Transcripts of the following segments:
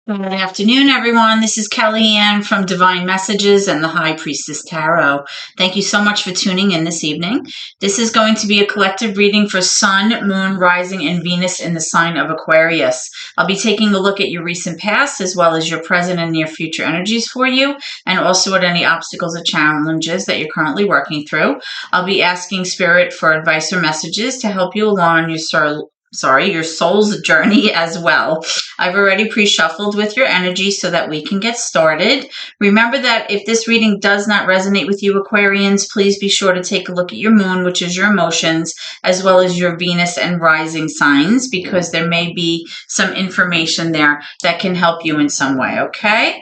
Good afternoon, everyone. This is Kellyanne from Divine Messages and the High Priestess Tarot. Thank you so much for tuning in this evening. This is going to be a collective reading for Sun, Moon, Rising, and Venus in the sign of Aquarius. I'll be taking a look at your recent past as well as your present and near future energies for you, and also at any obstacles or challenges that you're currently working through. I'll be asking Spirit for advice or messages to help you along your soul's journey as well. I've already pre-shuffled with your energy so that we can get started. Remember that if this reading does not resonate with you, Aquarians, please be sure to take a look at your moon, which is your emotions, as well as your Venus and rising signs, because there may be some information there that can help you in some way, okay?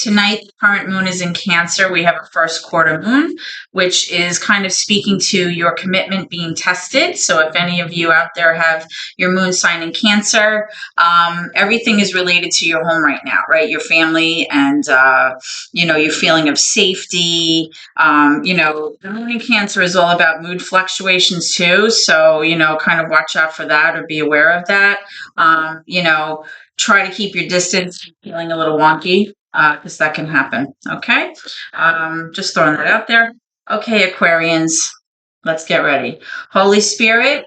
Tonight, the current moon is in Cancer. We have a first quarter moon, which is kind of speaking to your commitment being tested. So if any of you out there have your moon sign in Cancer, everything is related to your home right now, right? Your family and, your feeling of safety. The moon in Cancer is all about mood fluctuations too. So, kind of watch out for that or be aware of that. Try to keep your distance feeling a little wonky because that can happen, okay? Just throwing that out there. Okay, Aquarians, let's get ready. Holy Spirit,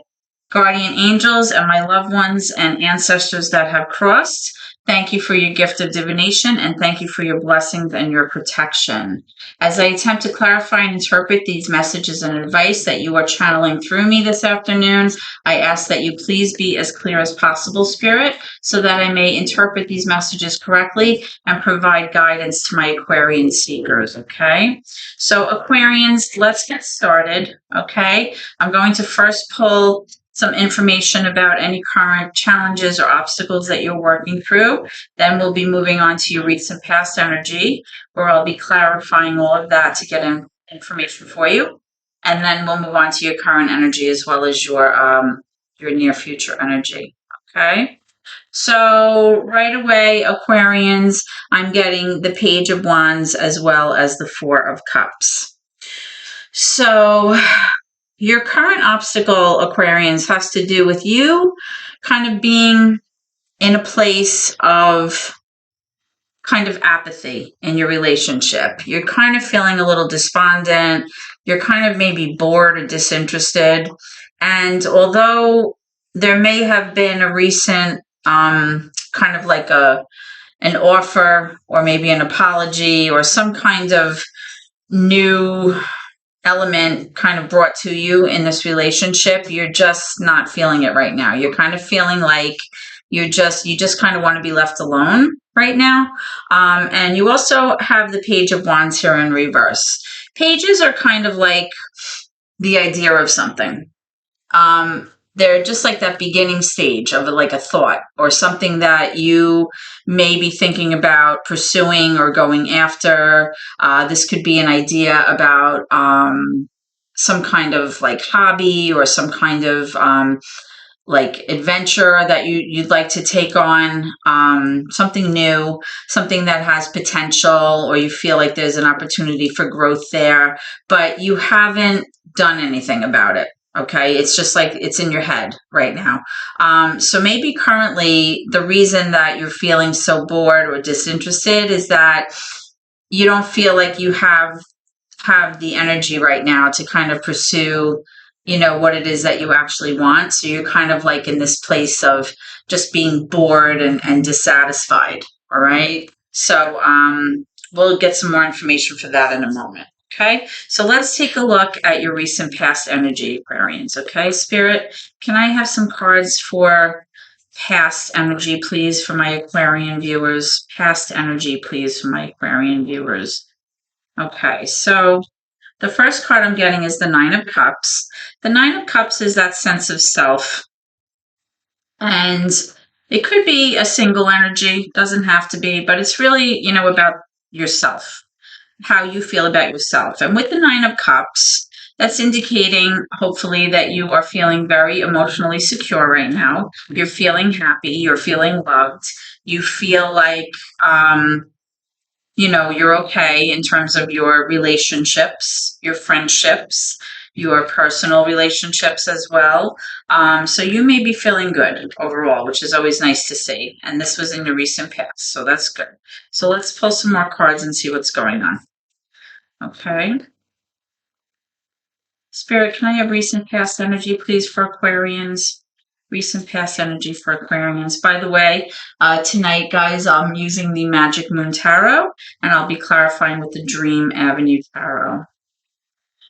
guardian angels, and my loved ones and ancestors that have crossed, thank you for your gift of divination, and thank you for your blessings and your protection. As I attempt to clarify and interpret these messages and advice that you are channeling through me this afternoon, I ask that you please be as clear as possible, Spirit, so that I may interpret these messages correctly and provide guidance to my Aquarian seekers, okay? So Aquarians, let's get started, okay? I'm going to first pull some information about any current challenges or obstacles that you're working through. Then we'll be moving on to your recent past energy, where I'll be clarifying all of that to get information for you. And then we'll move on to your current energy as well as your near future energy, okay? So right away, Aquarians, I'm getting the Page of Wands as well as the Four of Cups. So your current obstacle, Aquarians, has to do with you kind of being in a place of kind of apathy in your relationship. You're kind of feeling a little despondent. You're kind of maybe bored or disinterested. And although there may have been a recent kind of like an offer or maybe an apology or some kind of new element kind of brought to you in this relationship, you're just not feeling it right now. You're kind of feeling like you just kind of want to be left alone right now. And you also have the Page of Wands here in reverse. Pages are kind of like the idea of something. They're just like that beginning stage of like a thought or something that you may be thinking about pursuing or going after. This could be an idea about some kind of like hobby or some kind of like adventure that you'd like to take on, something new, something that has potential, or you feel like there's an opportunity for growth there, but you haven't done anything about it. Okay, it's just like it's in your head right now. So maybe currently the reason that you're feeling so bored or disinterested is that you don't feel like you have the energy right now to kind of pursue, what it is that you actually want. So you're kind of like in this place of just being bored and dissatisfied. All right. So we'll get some more information for that in a moment. Okay, so let's take a look at your recent past energy, Aquarians. Okay, Spirit, can I have some cards for past energy, please, for my Aquarian viewers? Past energy, please, for my Aquarian viewers. Okay, so the first card I'm getting is the Nine of Cups. The Nine of Cups is that sense of self. And it could be a single energy, doesn't have to be, but it's really, about yourself. How you feel about yourself. And with the Nine of Cups, that's indicating hopefully that you are feeling very emotionally secure right now. You're feeling happy. You're feeling loved. You feel like, you're okay in terms of your relationships, your friendships. your personal relationships as well. So you may be feeling good overall, which is always nice to see. And this was in your recent past, so that's good. So let's pull some more cards and see what's going on. Okay. Spirit, can I have recent past energy, please, for Aquarians? Recent past energy for Aquarians. By the way, tonight, guys, I'm using the Magic Moon Tarot, and I'll be clarifying with the Dream Avenue Tarot.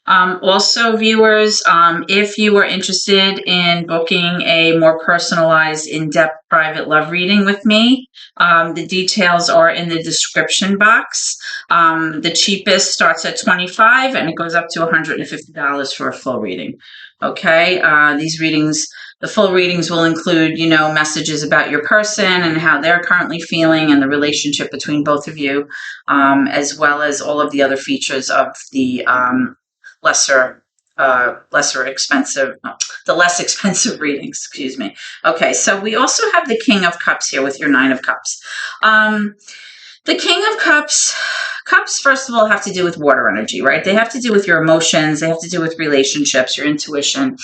Also, viewers, if you are interested in booking a more personalized, in-depth private love reading with me, the details are in the description box. The cheapest starts at $25 and it goes up to $150 for a full reading. Okay, these readings, the full readings will include, messages about your person and how they're currently feeling and the relationship between both of you, as well as all of the other features of the the less expensive readings, excuse me. Okay, so we also have the King of Cups here with your Nine of Cups. The King of Cups, first of all, have to do with water energy, right? They have to do with your emotions. They have to do with relationships, your intuition.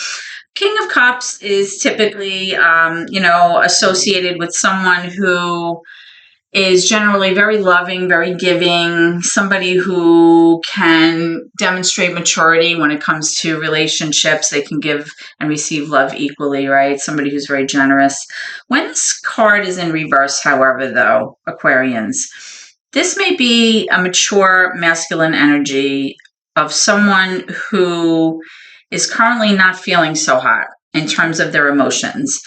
King of Cups is typically, associated with someone who is generally very loving, very giving, somebody who can demonstrate maturity when it comes to relationships. They can give and receive love equally, right? Somebody who's very generous. When this card is in reverse, however, though, Aquarians, this may be a mature masculine energy of someone who is currently not feeling so hot in terms of their emotions.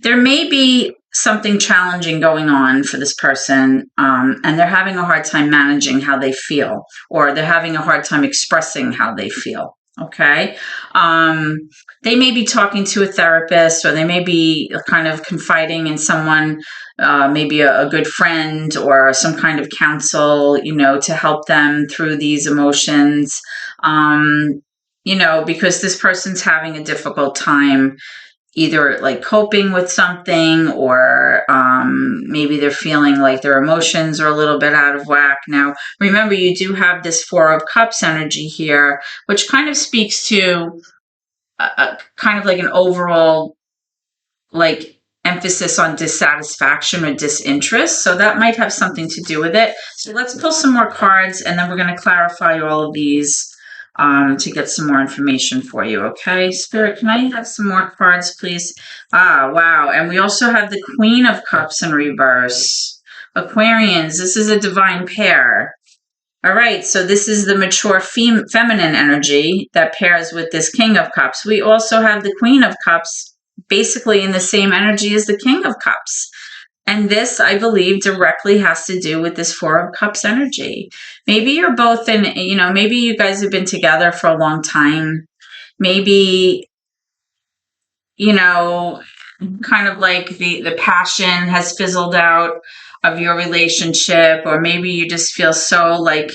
There may be something challenging going on for this person, and they're having a hard time managing how they feel, or they're having a hard time expressing how they feel. Okay. They may be talking to a therapist, or they may be kind of confiding in someone, maybe a good friend or some kind of counsel, to help them through these emotions, because this person's having a difficult time either like coping with something, or maybe they're feeling like their emotions are a little bit out of whack. Now, remember, you do have this Four of Cups energy here, which kind of speaks to a kind of like an overall like emphasis on dissatisfaction or disinterest. So that might have something to do with it. So let's pull some more cards, and then we're going to clarify all of these to get some more information for you. Okay, Spirit, can I have some more cards, please? Wow. And we also have the Queen of Cups in reverse. Aquarians, this is a divine pair. All right, so this is the mature feminine energy that pairs with this King of Cups. We also have the Queen of Cups basically in the same energy as the King of Cups. And this, I believe, directly has to do with this Four of Cups energy. Maybe you're both in, maybe you guys have been together for a long time. Maybe, kind of like the passion has fizzled out of your relationship, or maybe you just feel so like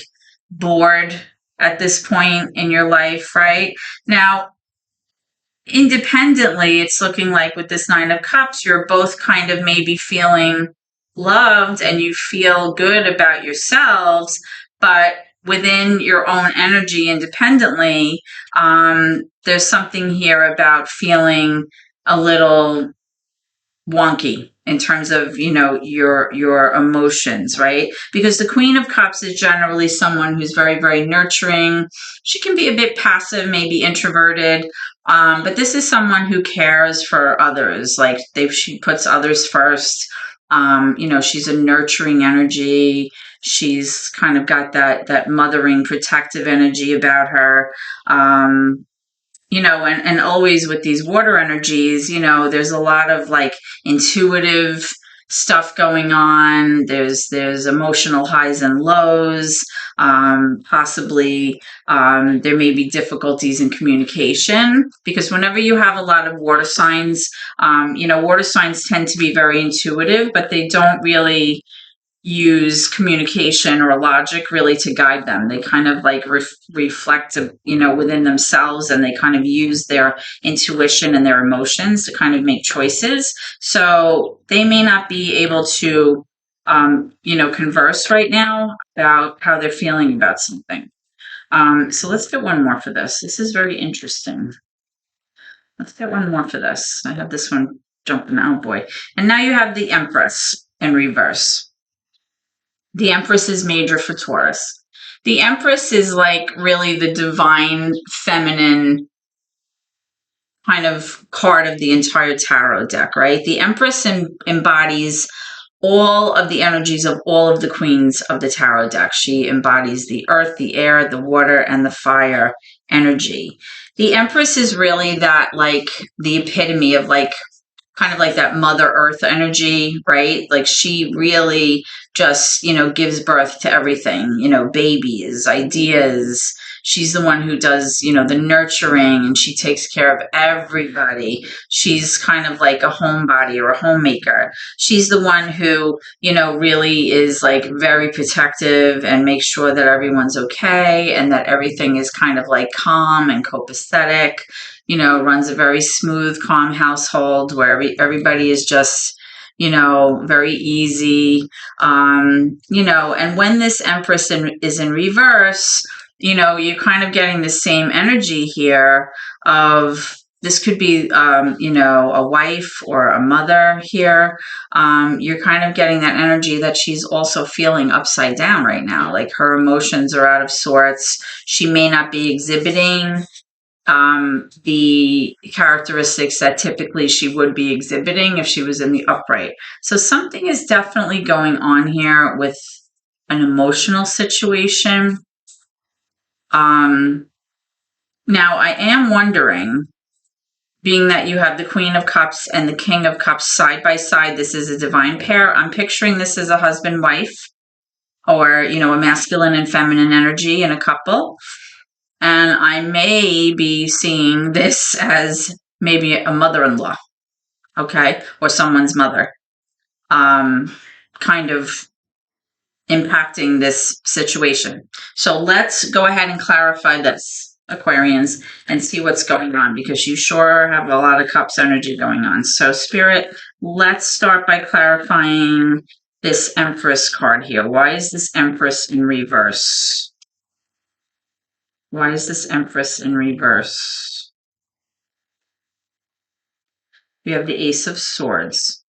bored at this point in your life, right? Now, independently, it's looking like with this Nine of Cups, you're both kind of maybe feeling loved and you feel good about yourselves, but within your own energy independently, there's something here about feeling a little wonky in terms of your emotions, right? Because the Queen of Cups is generally someone who's very, very nurturing. She can be a bit passive, maybe introverted, but this is someone who cares for others. Like she puts others first. She's a nurturing energy. She's kind of got that mothering, protective energy about her. And always with these water energies, there's a lot of like intuitive stuff going on. There's emotional highs and lows. Possibly there may be difficulties in communication, because whenever you have a lot of water signs, water signs tend to be very intuitive, but they don't really use communication or logic really to guide them. They kind of like reflect, within themselves, and they kind of use their intuition and their emotions to kind of make choices. So they may not be able to, converse right now about how they're feeling about something. So let's get one more for this. This is very interesting. Let's get one more for this. I have this one jumping out, boy. And now you have the Empress in reverse. The Empress is major for Taurus. The Empress is like really the divine feminine kind of card of the entire tarot deck, right? The Empress embodies all of the energies of all of the queens of the tarot deck. She embodies the earth, the air, the water, and the fire energy. The Empress is really that, like, the epitome of, like, kind of like that Mother Earth energy, right? Like, she really just, gives birth to everything, babies, ideas. She's the one who does, the nurturing, and she takes care of everybody. She's kind of like a homebody or a homemaker. She's the one who, really is like very protective and makes sure that everyone's okay and that everything is kind of like calm and copacetic. Runs a very smooth, calm household where everybody is just, very easy. And when this Empress is in reverse, you're kind of getting the same energy here of, this could be, a wife or a mother here. You're kind of getting that energy that she's also feeling upside down right now. Like, her emotions are out of sorts. She may not be exhibiting the characteristics that typically she would be exhibiting if she was in the upright. So something is definitely going on here with an emotional situation. Now, I am wondering, being that you have the Queen of Cups and the King of Cups side by side, this is a divine pair. I'm picturing this as a husband-wife, or, a masculine and feminine energy in a couple. And I may be seeing this as maybe a mother-in-law, okay, or someone's mother, kind of impacting this situation. So let's go ahead and clarify this, Aquarians, and see what's going on, because you sure have a lot of cups energy going on. So Spirit, let's start by clarifying this Empress card here. Why is this Empress in reverse? Why is this Empress in reverse? We have the Ace of Swords.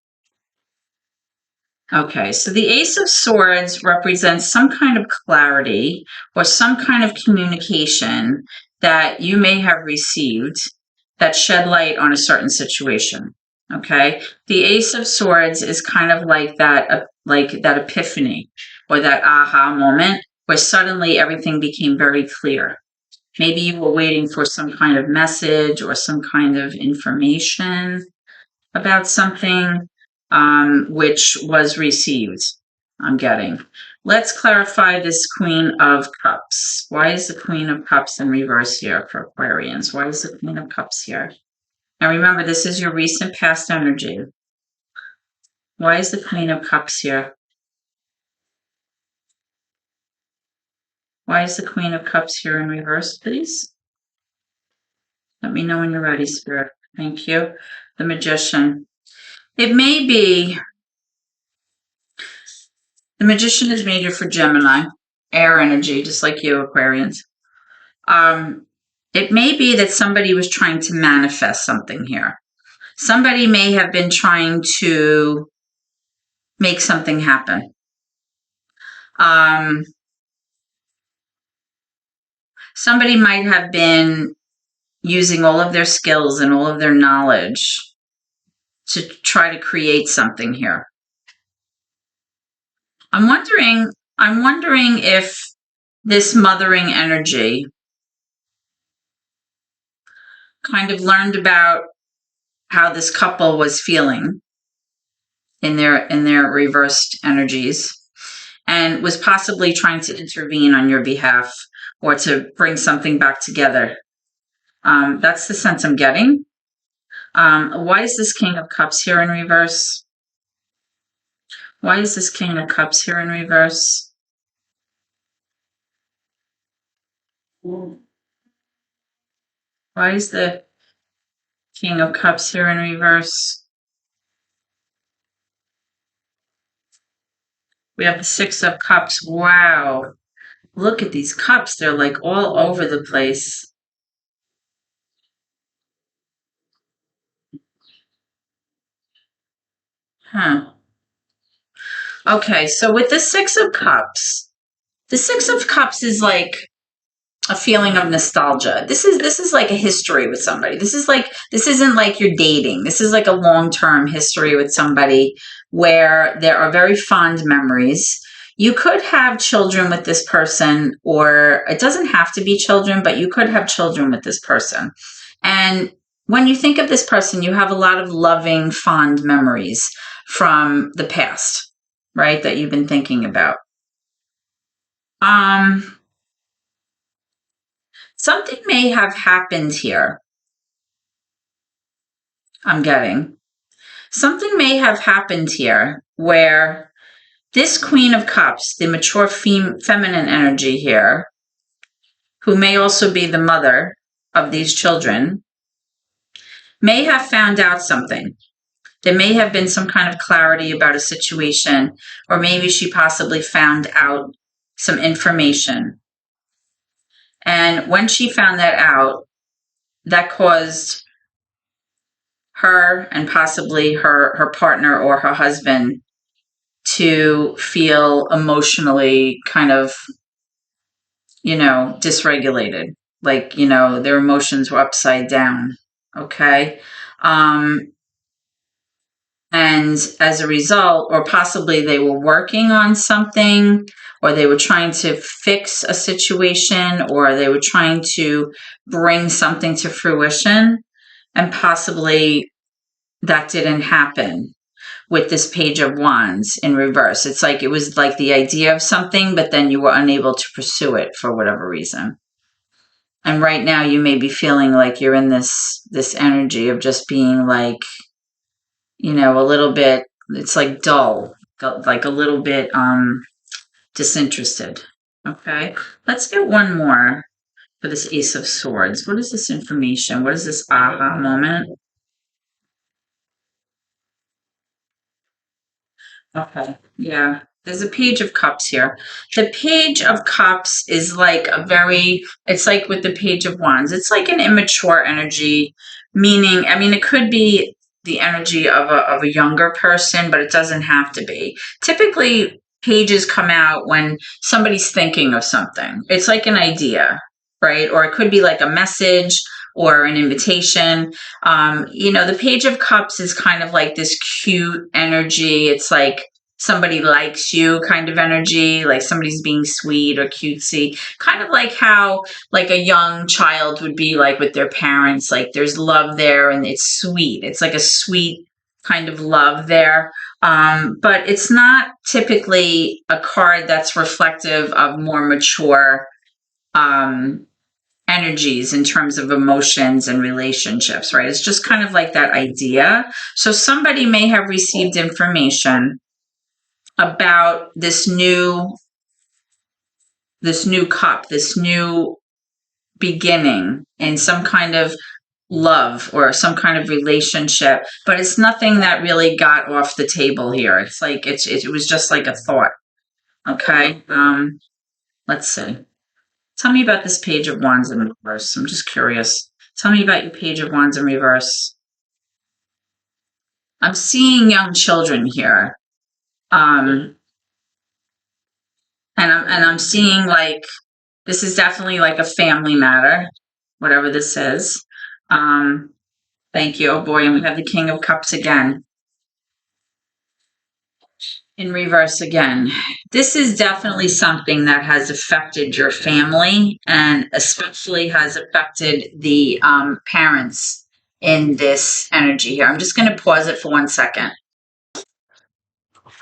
Okay, so the Ace of Swords represents some kind of clarity or some kind of communication that you may have received that shed light on a certain situation. Okay, the Ace of Swords is kind of like that epiphany or that aha moment where suddenly everything became very clear. Maybe you were waiting for some kind of message or some kind of information about something, which was received, I'm getting. Let's clarify this Queen of Cups. Why is the Queen of Cups in reverse here for Aquarians? Why is the Queen of Cups here? Now remember, this is your recent past energy. Why is the Queen of Cups here? Why is the Queen of Cups here in reverse, please? Let me know when you're ready, Spirit. Thank you. The Magician. It may be, the Magician is major for Gemini, air energy, just like you, Aquarians. It may be that somebody was trying to manifest something here. Somebody may have been trying to make something happen. Somebody might have been using all of their skills and all of their knowledge to try to create something here. I'm wondering if this mothering energy kind of learned about how this couple was feeling in their reversed energies, and was possibly trying to intervene on your behalf or to bring something back together. That's the sense I'm getting. Why is this King of Cups here in reverse? Why is this King of Cups here in reverse? Why is the King of Cups here in reverse? We have the Six of Cups. Wow. Look at these cups. They're like all over the place. Huh. Okay, so with the the Six of Cups is like a feeling of nostalgia. This is like a history with somebody. This isn't like you're dating. This is like a long-term history with somebody where there are very fond memories. You could have children with this person, or it doesn't have to be children, but you could have children with this person. And when you think of this person, you have a lot of loving, fond memories from the past, right? That you've been thinking about. Um, Something may have happened here. I'm getting something may have happened here where this Queen of Cups, the mature feminine energy here, who may also be the mother of these children, may have found out something. There may have been some kind of clarity about a situation, or maybe she possibly found out some information. And when she found that out, that caused her and possibly her partner or her husband to feel emotionally kind of, dysregulated. Like, their emotions were upside down. Okay. And as a result, or possibly they were working on something, or they were trying to fix a situation, or they were trying to bring something to fruition, and possibly that didn't happen with this Page of Wands in reverse. It's like it was like the idea of something, but then you were unable to pursue it for whatever reason. And right now you may be feeling like you're in this energy of just being like, a little bit, it's like dull, like a little bit disinterested. Okay. Let's get one more for this Ace of Swords. What is this information? What is this aha moment? Okay. Yeah. There's a Page of Cups here. The Page of Cups is like it's like with the Page of Wands, it's like an immature energy, meaning, I mean, it could be the energy of a younger person, but it doesn't have to be. Typically, pages come out when somebody's thinking of something. It's like an idea, right? Or it could be like a message or an invitation. The Page of Cups is kind of like this cute energy. It's like somebody likes you kind of energy, like somebody's being sweet or cutesy, kind of like how like a young child would be like with their parents. Like there's love there and it's sweet. It's like a sweet kind of love there. But it's not typically a card that's reflective of more mature um, energies in terms of emotions and relationships, right? It's just kind of like that idea. So somebody may have received information about this new cup, this new beginning in some kind of love or some kind of relationship, but it's nothing that really got off the table here. It's like it was just like a thought. Okay. Let's see. Tell me about this Page of Wands in reverse. I'm just curious. Tell me about your Page of Wands in reverse. I'm seeing young children here. Um, and I'm seeing like this is definitely like a family matter, whatever this is. Thank you. Oh boy, and we have the King of Cups again. In reverse again. This is definitely something that has affected your family and especially has affected the parents in this energy here. I'm just going to pause it for 1 second.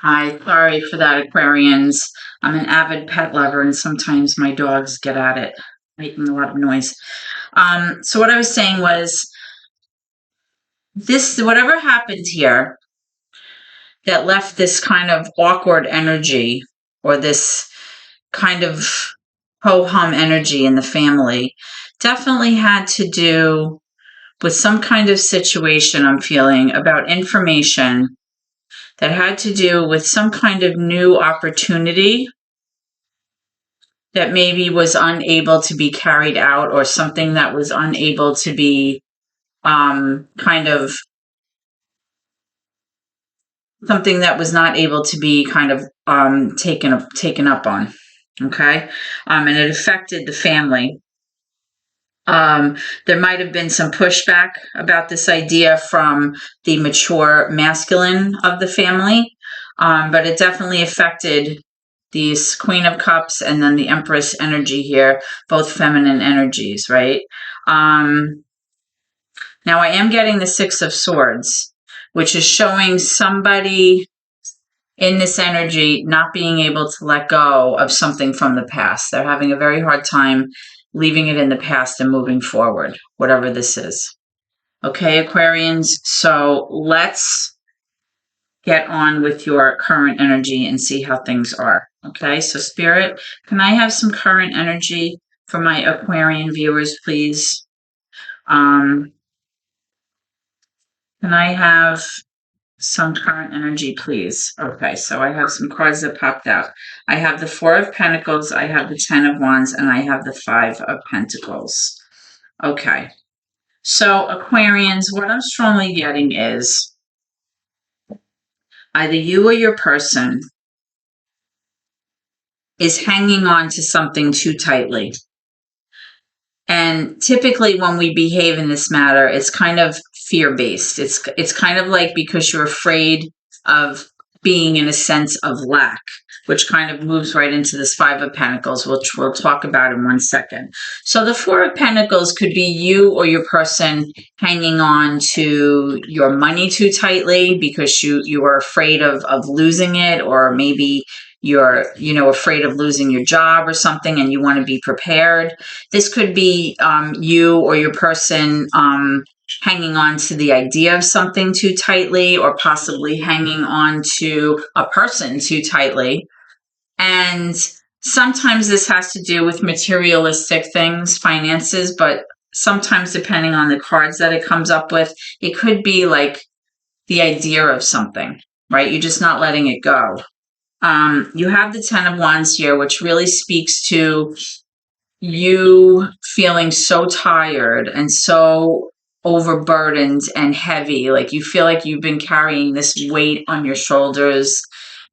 Hi, sorry for that, Aquarians. I'm an avid pet lover and sometimes my dogs get at it, making a lot of noise. So what I was saying was this, whatever happened here, that left this kind of awkward energy or this kind of ho-hum energy in the family definitely had to do with some kind of situation I'm feeling about information that had to do with some kind of new opportunity that maybe was unable to be carried out, or something that was unable to be kind of something that was not able to be kind of taken up on. Okay. And it affected the family. There might have been some pushback about this idea from the mature masculine of the family, but it definitely affected these Queen of Cups and then the Empress energy here, both feminine energies, right? Now I am getting the Six of Swords, which is showing somebody in this energy not being able to let go of something from the past. They're having a very hard time leaving it in the past and moving forward, whatever this is. Okay, Aquarians, so let's get on with your current energy and see how things are. Okay, so Spirit, can I have some current energy for my Aquarian viewers, please? Can I have some current energy, please? Okay, so I have some cards that popped out. I have the Four of Pentacles, I have the Ten of Wands, and I have the Five of Pentacles. Okay, so Aquarians, what I'm strongly getting is either you or your person is hanging on to something too tightly. And typically when we behave in this matter, it's kind of fear-based. It's kind of like because you're afraid of being in a sense of lack, which kind of moves right into this Five of Pentacles, which we'll talk about in 1 second. So the Four of Pentacles could be you or your person hanging on to your money too tightly because you are afraid of losing it, or maybe you're afraid of losing your job or something and you want to be prepared. This could be you or your person hanging on to the idea of something too tightly, or possibly hanging on to a person too tightly. And sometimes this has to do with materialistic things, finances, but sometimes depending on the cards that it comes up with, it could be like the idea of something, right? You're just not letting it go. You have the Ten of Wands here, which really speaks to you feeling so tired and so overburdened and heavy. Like you feel like you've been carrying this weight on your shoulders,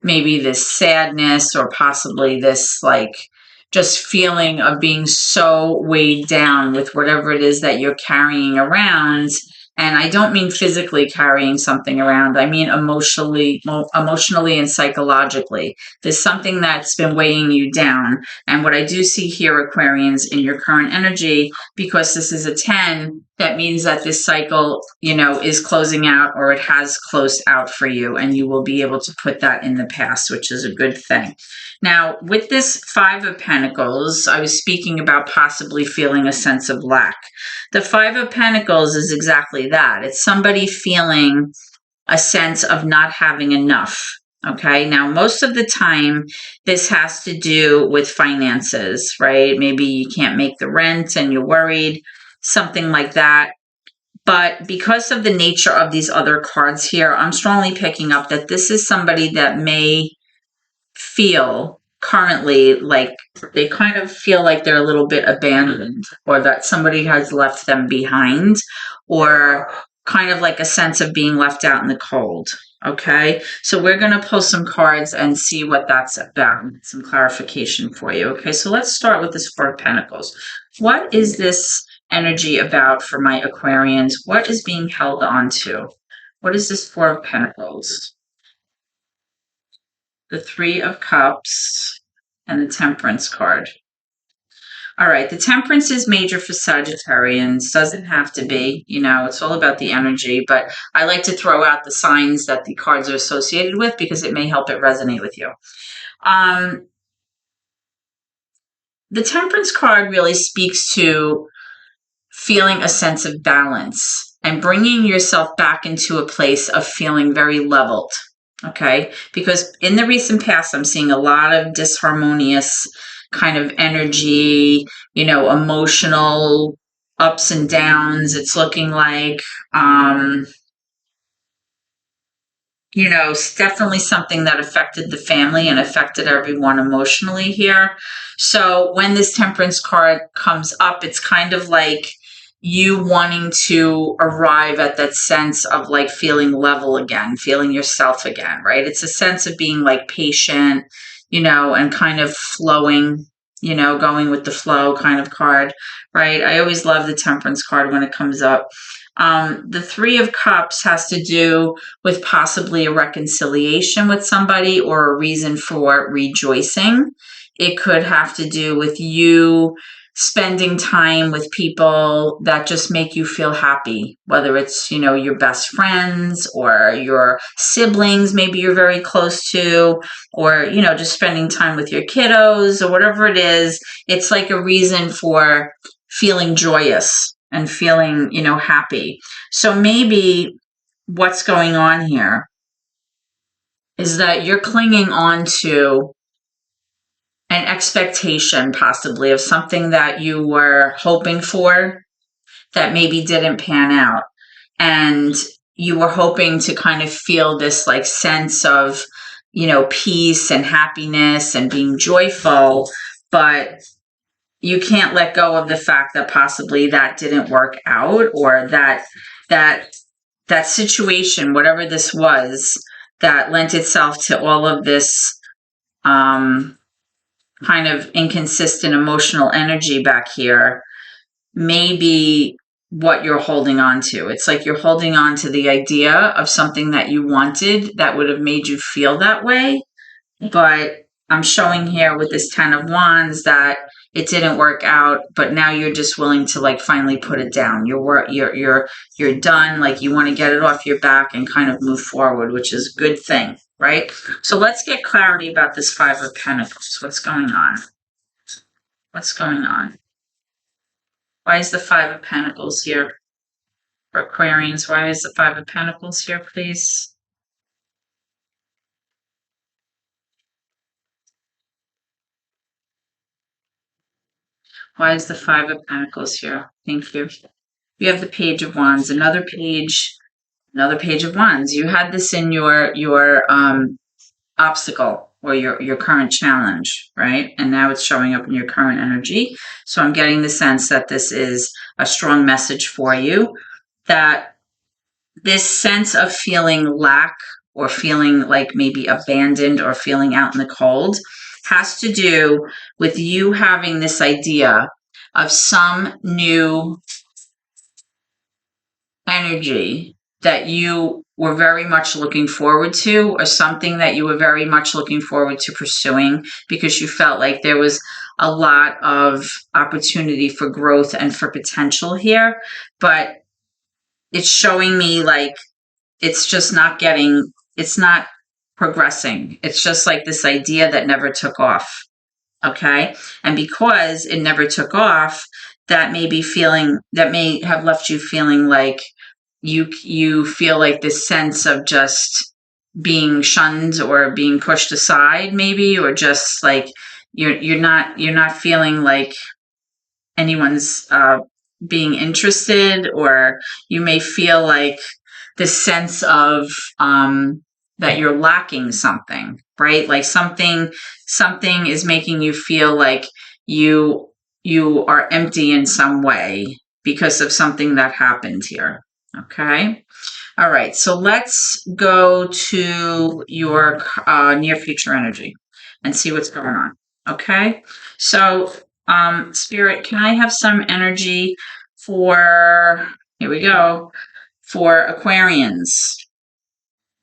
maybe this sadness, or possibly this like just feeling of being so weighed down with whatever it is that you're carrying around. And I don't mean physically carrying something around. I mean emotionally and psychologically. There's something that's been weighing you down. And what I do see here, Aquarians, in your current energy, because this is a 10, that means that this cycle, is closing out, or it has closed out for you, and you will be able to put that in the past, which is a good thing. Now, with this Five of Pentacles, I was speaking about possibly feeling a sense of lack. The Five of Pentacles is exactly that. It's somebody feeling a sense of not having enough. Okay, now most of the time, this has to do with finances, right? Maybe you can't make the rent and you're worried, something like that. But because of the nature of these other cards here, I'm strongly picking up that this is somebody that may feel currently like they kind of feel like they're a little bit abandoned, or that somebody has left them behind, or kind of like a sense of being left out in the cold. Okay, so we're going to pull some cards and see what that's about, some clarification for you. Okay, so let's start with this Four of Pentacles. What is this energy about for my Aquarians? What is being held on to? What is this Four of Pentacles? The Three of Cups, and the Temperance card. All right, the Temperance is major for Sagittarians. Doesn't have to be, it's all about the energy, but I like to throw out the signs that the cards are associated with because it may help it resonate with you. The Temperance card really speaks to feeling a sense of balance and bringing yourself back into a place of feeling very leveled. Okay, because in the recent past, I'm seeing a lot of disharmonious kind of energy, emotional ups and downs. It's looking like, it's definitely something that affected the family and affected everyone emotionally here. So when this temperance card comes up, it's kind of like you wanting to arrive at that sense of like feeling level again, feeling yourself again, right? It's a sense of being like patient, and kind of flowing, going with the flow kind of card, right? I always love the temperance card when it comes up. The Three of Cups has to do with possibly a reconciliation with somebody or a reason for rejoicing. It could have to do with you spending time with people that just make you feel happy, whether it's, your best friends or your siblings, maybe you're very close to, or, just spending time with your kiddos or whatever it is. It's like a reason for feeling joyous and feeling, happy. So maybe what's going on here is that you're clinging on to an expectation possibly of something that you were hoping for that maybe didn't pan out. And you were hoping to kind of feel this like sense of, peace and happiness and being joyful, but you can't let go of the fact that possibly that didn't work out, or that situation, whatever this was, that lent itself to all of this kind of inconsistent emotional energy back here, may be what you're holding on to. It's like you're holding on to the idea of something that you wanted that would have made you feel that way. But I'm showing here with this 10 of Wands that it didn't work out, but now you're just willing to like finally put it down. You're done. Like you want to get it off your back and kind of move forward, which is a good thing, right? So let's get clarity about this Five of Pentacles. What's going on? What's going on? Why is the Five of Pentacles here for Aquarians? Why is the Five of Pentacles here, please? Why is the Five of Pentacles here? Thank you. You have the Page of Wands, another page of Wands. You had this in your obstacle or your current challenge, right? And now it's showing up in your current energy. So I'm getting the sense that this is a strong message for you, that this sense of feeling lack or feeling like maybe abandoned or feeling out in the cold has to do with you having this idea of some new energy that you were very much looking forward to, or something that you were very much looking forward to pursuing because you felt like there was a lot of opportunity for growth and for potential here. But it's showing me like it's not progressing. It's just like this idea that never took off. Okay. And because it never took off, that may have left you feeling like you feel like this sense of just being shunned or being pushed aside, maybe, or just like you're not feeling like anyone's being interested, or you may feel like this sense of that you're lacking something, right? Like something is making you feel like you are empty in some way because of something that happened here. Okay. All right. So let's go to your near future energy and see what's going on. Okay. So, Spirit, can I have some energy for, here we go, for Aquarians?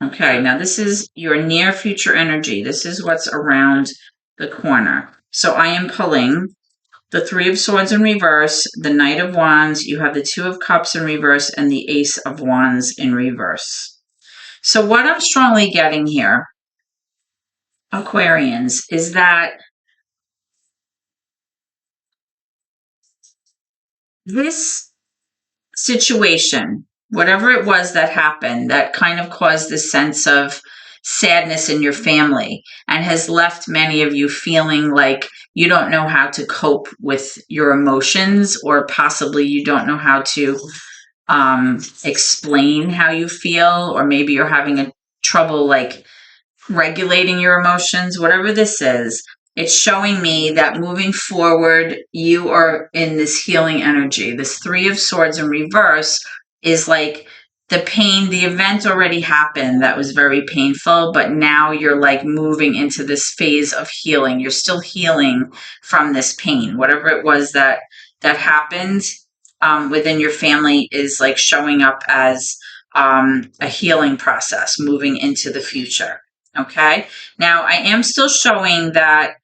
Okay. Now this is your near future energy. This is what's around the corner. So I am pulling the Three of Swords in reverse, the Knight of Wands, you have the Two of Cups in reverse, and the Ace of Wands in reverse. So what I'm strongly getting here, Aquarians, is that this situation, whatever it was that happened, that kind of caused this sense of sadness in your family and has left many of you feeling like you don't know how to cope with your emotions, or possibly you don't know how to explain how you feel, or maybe you're having a trouble like regulating your emotions, whatever this is, it's showing me that moving forward, you are in this healing energy. This Three of Swords in reverse is like the pain, the event already happened that was very painful, but now you're like moving into this phase of healing. You're still healing from this pain. Whatever it was that happened within your family is like showing up as a healing process moving into the future. Okay. Now I am still showing that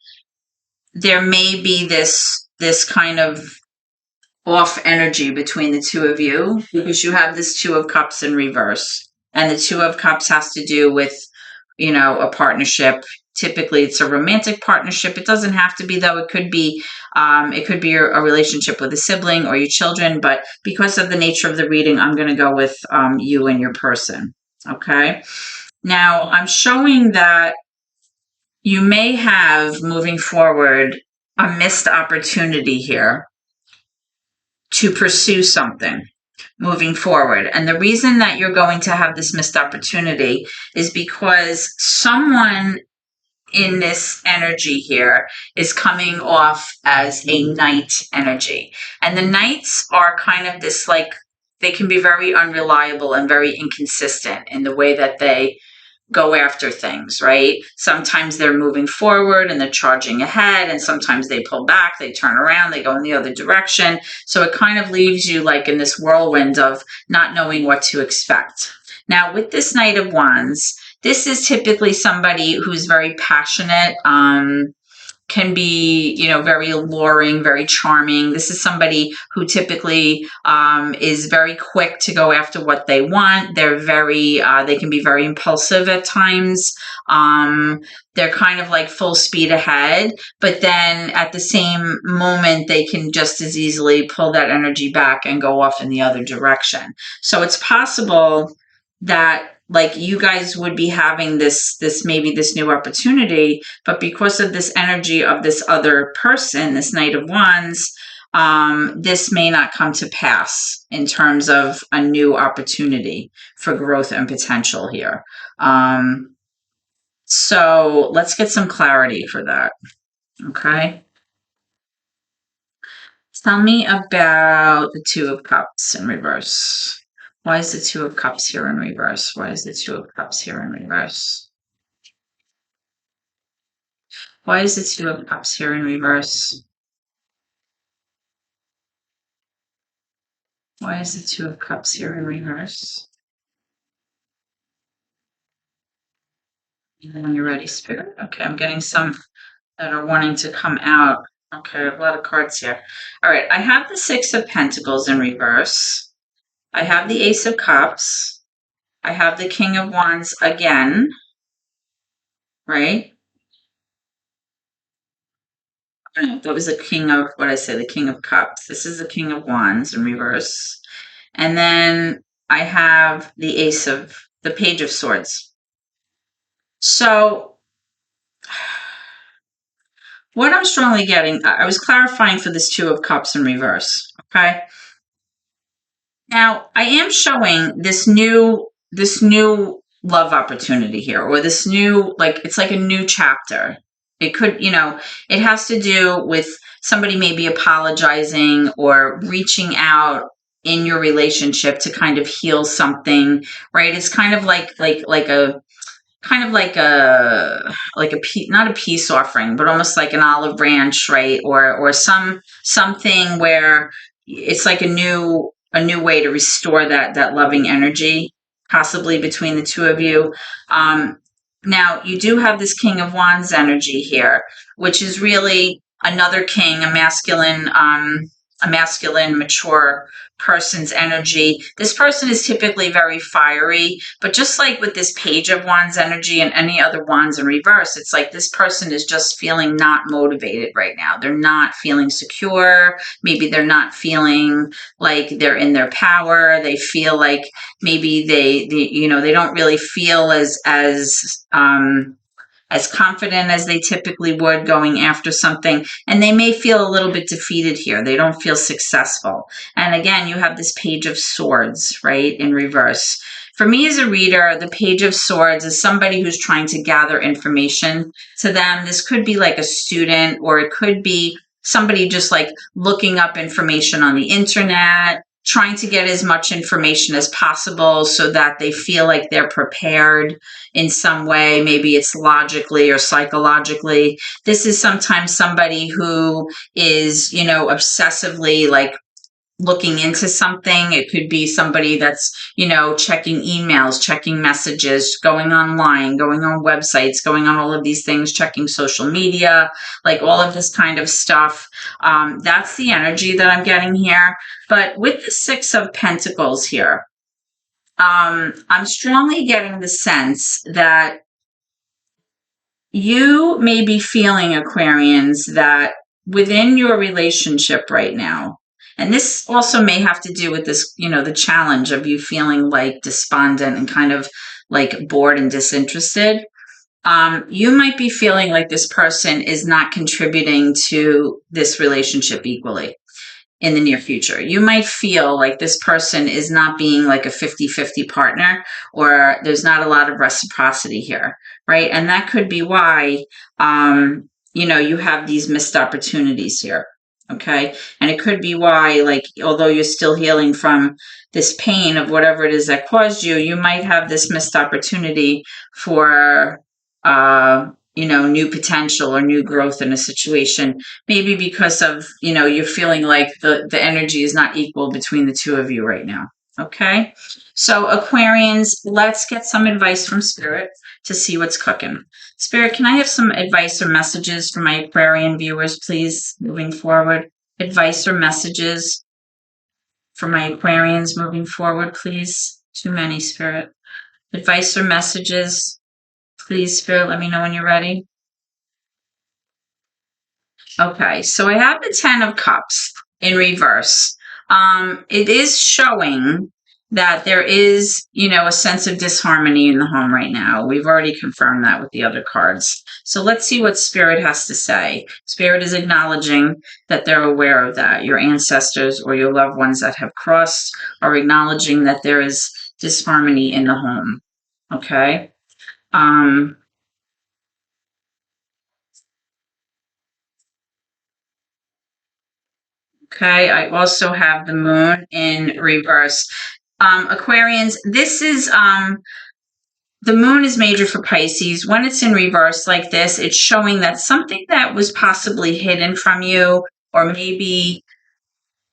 there may be this kind of off energy between the two of you because you have this Two of Cups in reverse, and the Two of Cups has to do with, you know, a partnership. Typically it's a romantic partnership. It doesn't have to be, though. It could be a relationship with a sibling or your children, but because of the nature of the reading, I'm going to go with you and your person. Okay. Now I'm showing that you may have, moving forward, a missed opportunity here to pursue something moving forward. And the reason that you're going to have this missed opportunity is because someone in this energy here is coming off as a knight energy. And the knights are kind of this, like, they can be very unreliable and very inconsistent in the way that they go after things, right? Sometimes they're moving forward and they're charging ahead, and sometimes they pull back, they turn around, they go in the other direction. So it kind of leaves you like in this whirlwind of not knowing what to expect. Now, with this Knight of Wands, this is typically somebody who's very passionate, can be, you know, very alluring, very charming. This is somebody who typically is very quick to go after what they want. They're very, they can be very impulsive at times. They're kind of like full speed ahead, but then at the same moment, they can just as easily pull that energy back and go off in the other direction. So it's possible that like you guys would be having this maybe this new opportunity, but because of this energy of this other person, this Knight of Wands, this may not come to pass in terms of a new opportunity for growth and potential here. So let's get some clarity for that. Okay. Tell me about the Two of Cups in reverse. Why is the Two of Cups here in reverse? Why is the Two of Cups here in reverse? Why is the Two of Cups here in reverse? Why is the Two of Cups here in reverse? When you're ready, Spirit. Okay, I'm getting some that are wanting to come out. Okay, I have a lot of cards here. All right, I have the Six of Pentacles in reverse. I have the Ace of Cups. I have the King of Wands again, right? That was the King of, what I say, the King of Cups. This is the King of Wands in reverse. And then I have the Page of Swords. So what I'm strongly getting, I was clarifying for this Two of Cups in reverse, okay? Now, I am showing this new love opportunity here, or this new, like, it's like a new chapter. It could, you know, it has to do with somebody maybe apologizing or reaching out in your relationship to kind of heal something, right? It's kind of like a not a peace offering, but almost like an olive branch, right? Or something where it's like a new way to restore that loving energy, possibly between the two of you. Now you do have this King of Wands energy here, which is really another king, a masculine, mature person's energy. This person is typically very fiery, but just like with this Page of Wands energy and any other wands in reverse, it's like this person is just feeling not motivated right now. They're not feeling secure. Maybe they're not feeling like they're in their power. They feel like maybe they you know, they don't really feel as confident as they typically would going after something. And they may feel a little bit defeated here. They don't feel successful. And again, you have this Page of Swords, right, in reverse. For me as a reader, the Page of Swords is somebody who's trying to gather information to them. This could be like a student, or it could be somebody just like looking up information on the internet, trying to get as much information as possible so that they feel like they're prepared in some way. Maybe it's logically or psychologically. This is sometimes somebody who is, obsessively like looking into something. It could be somebody that's, checking emails, checking messages, going online, going on websites, going on all of these things, checking social media, like all of this kind of stuff. That's the energy that I'm getting here. But with the Six of Pentacles here, I'm strongly getting the sense that you may be feeling, Aquarians, that within your relationship right now, and this also may have to do with this, the challenge of you feeling like despondent and kind of like bored and disinterested. You might be feeling like this person is not contributing to this relationship equally in the near future. You might feel like this person is not being like a 50-50 partner, or there's not a lot of reciprocity here, right? And that could be why, you have these missed opportunities here. Okay. And it could be why, like, although you're still healing from this pain of whatever it is that caused you, you might have this missed opportunity for, new potential or new growth in a situation, maybe because of, you're feeling like the energy is not equal between the two of you right now. Okay. So Aquarians, let's get some advice from Spirit to see what's cooking. Spirit, can I have some advice or messages for my Aquarian viewers, please, moving forward? Advice or messages for my Aquarians moving forward, please. Too many, Spirit. Advice or messages, please, Spirit, let me know when you're ready. Okay, so I have the Ten of Cups in reverse. It is showing that there is, a sense of disharmony in the home right now. We've already confirmed that with the other cards. So let's see what Spirit has to say. Spirit is acknowledging that they're aware of that. Your ancestors or your loved ones that have crossed are acknowledging that there is disharmony in the home. Okay. Okay, I also have the Moon in reverse. Aquarians, this is, the Moon is major for Pisces. When it's in reverse like this, it's showing that something that was possibly hidden from you, or maybe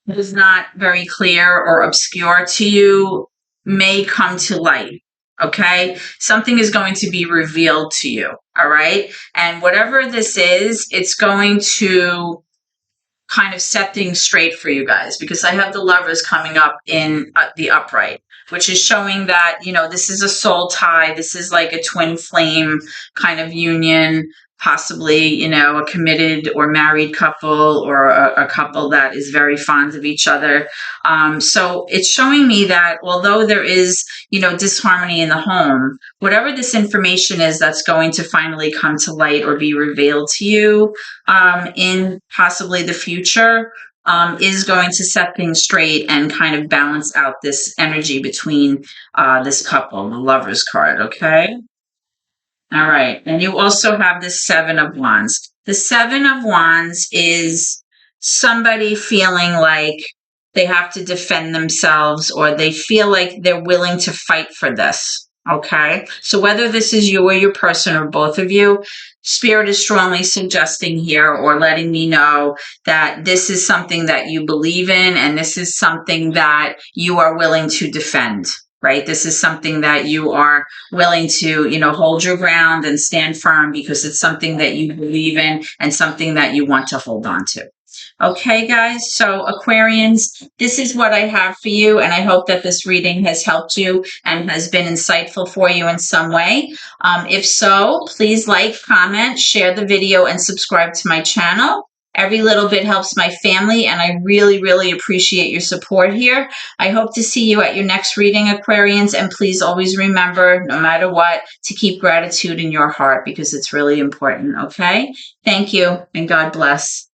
was not very clear or obscure to you, may come to light. Okay, something is going to be revealed to you. All right, and whatever this is, it's going to kind of set things straight for you guys, because I have the Lovers coming up in the upright, which is showing that, this is a soul tie. This is like a twin flame kind of union, possibly, a committed or married couple, or a couple that is very fond of each other. So it's showing me that although there is, disharmony in the home, whatever this information is that's going to finally come to light or be revealed to you in possibly the future, is going to set things straight and kind of balance out this energy between this couple, the Lovers card, okay? All right. And you also have the Seven of Wands. The Seven of Wands is somebody feeling like they have to defend themselves, or they feel like they're willing to fight for this. Okay. So whether this is you or your person, or both of you, Spirit is strongly suggesting here, or letting me know, that this is something that you believe in, and this is something that you are willing to defend. Right? This is something that you are willing to, hold your ground and stand firm, because it's something that you believe in and something that you want to hold on to. Okay, guys. So Aquarians, this is what I have for you. And I hope that this reading has helped you and has been insightful for you in some way. If so, please like, comment, share the video, and subscribe to my channel. Every little bit helps my family, and I really, really appreciate your support here. I hope to see you at your next reading, Aquarians, and please always remember, no matter what, to keep gratitude in your heart, because it's really important, okay? Thank you, and God bless.